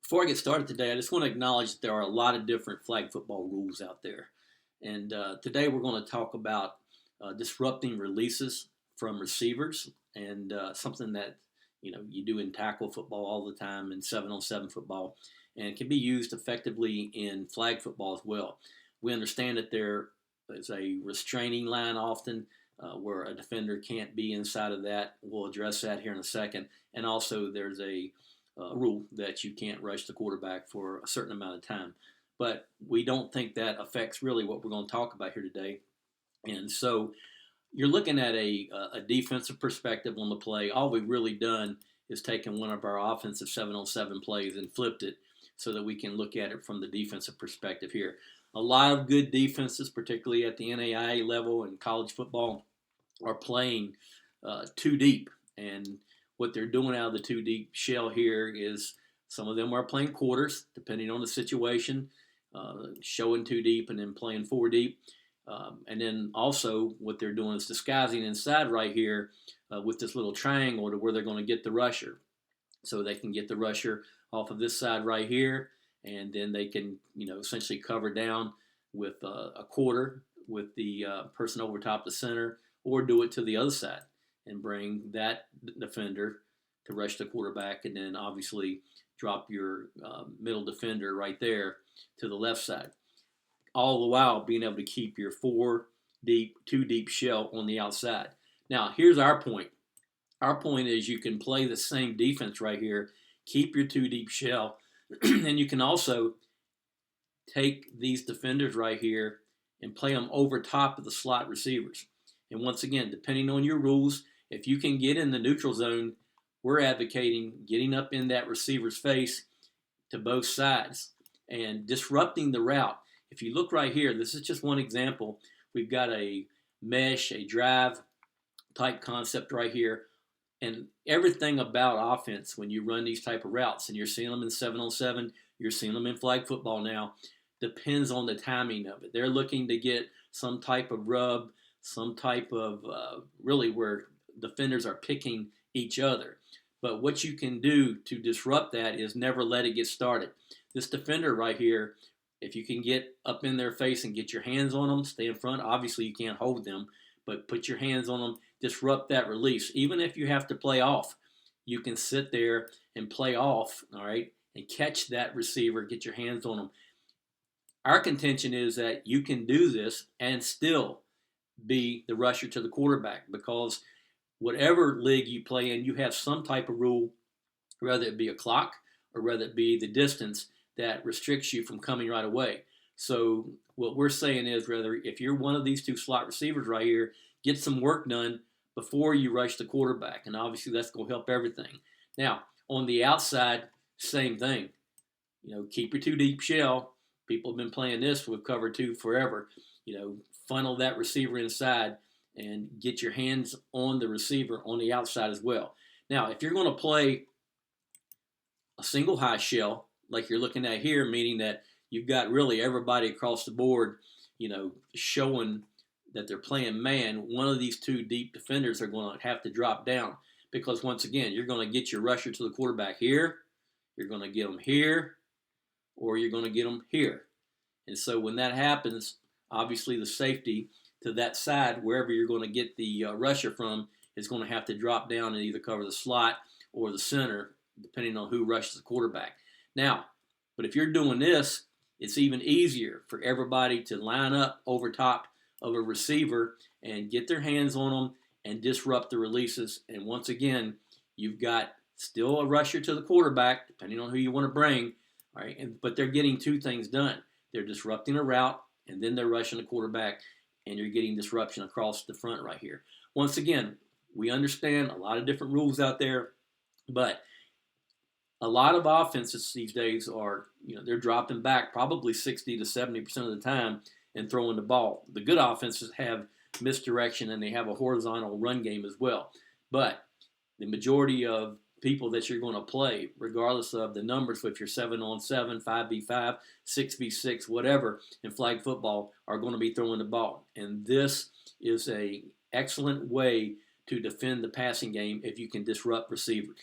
Before I get started today, I just want to acknowledge that there are a lot of different flag football rules out there. And today we're going to talk about disrupting releases from receivers and something that you do in tackle football all the time and 7-on-7 football, and it can be used effectively in flag football as well. We understand that there is a restraining line often where a defender can't be inside of that. We'll address that here in a second. And also there's a rule that you can't rush the quarterback for a certain amount of time. But we don't think that affects really what we're going to talk about here today. And so you're looking at a defensive perspective on the play. All we've really done is taken one of our offensive 7-on-7 plays and flipped it so that we can look at it from the defensive perspective here. A lot of good defenses, particularly at the NAIA level and college football, are playing too deep. And what they're doing out of the too deep shell here is some of them are playing quarters, depending on the situation, showing too deep and then playing 4 deep. And then also what they're doing is disguising inside right here with this little triangle to where they're going to get the rusher. So they can get the rusher off of this side right here, and then they can, essentially cover down with a quarter with the person over top the center, or do it to the other side and bring that defender to rush the quarterback, and then obviously drop your middle defender right there to the left side. All the while being able to keep your 4 deep, 2 deep shell on the outside. Now, here's our point. Our point is you can play the same defense right here, keep your 2 deep shell, and you can also take these defenders right here and play them over top of the slot receivers. And once again, depending on your rules, if you can get in the neutral zone, we're advocating getting up in that receiver's face to both sides and disrupting the route. If you look right here, this is just one example. We've got a mesh, a drive type concept right here. And everything about offense, when you run these type of routes, and you're seeing them in 7-on-7, you're seeing them in flag football now, depends on the timing of it. They're looking to get some type of rub, some type of really where defenders are picking each other. But what you can do to disrupt that is never let it get started. This defender right here, if you can get up in their face and get your hands on them, stay in front. Obviously, you can't hold them, but put your hands on them, disrupt that release. Even if you have to play off, you can sit there and play off, all right, and catch that receiver, get your hands on them. Our contention is that you can do this and still be the rusher to the quarterback, because whatever league you play in, you have some type of rule, whether it be a clock or whether it be the distance that restricts you from coming right away. So what we're saying is, whether if you're one of these 2 slot receivers right here, get some work done before you rush the quarterback, and obviously that's going to help everything. Now, on the outside, same thing. Keep your 2 deep shell. People have been playing this with cover 2 forever. Funnel that receiver inside and get your hands on the receiver on the outside as well. Now, if you're going to play a single high shell, like you're looking at here, meaning that you've got really everybody across the board, showing that they're playing man, one of these 2 deep defenders are going to have to drop down, because once again, you're going to get your rusher to the quarterback here, you're going to get them here, or you're going to get them here. And so when that happens, obviously the safety to that side, wherever you're going to get the rusher from, is going to have to drop down and either cover the slot or the center, depending on who rushes the quarterback. Now, but if you're doing this, it's even easier for everybody to line up over top of a receiver and get their hands on them and disrupt the releases. And once again, you've got still a rusher to the quarterback, depending on who you want to bring, all right? But they're getting 2 things done. They're disrupting a route, and then they're rushing the quarterback, and you're getting disruption across the front right here. Once again, we understand a lot of different rules out there, but a lot of offenses these days are, they're dropping back probably 60 to 70% of the time and throwing the ball. The good offenses have misdirection, and they have a horizontal run game as well. But the majority of people that you're going to play, regardless of the numbers, if you're 7-on-7, 5v5, 6v6, whatever, in flag football, are going to be throwing the ball. And this is an excellent way to defend the passing game if you can disrupt receivers.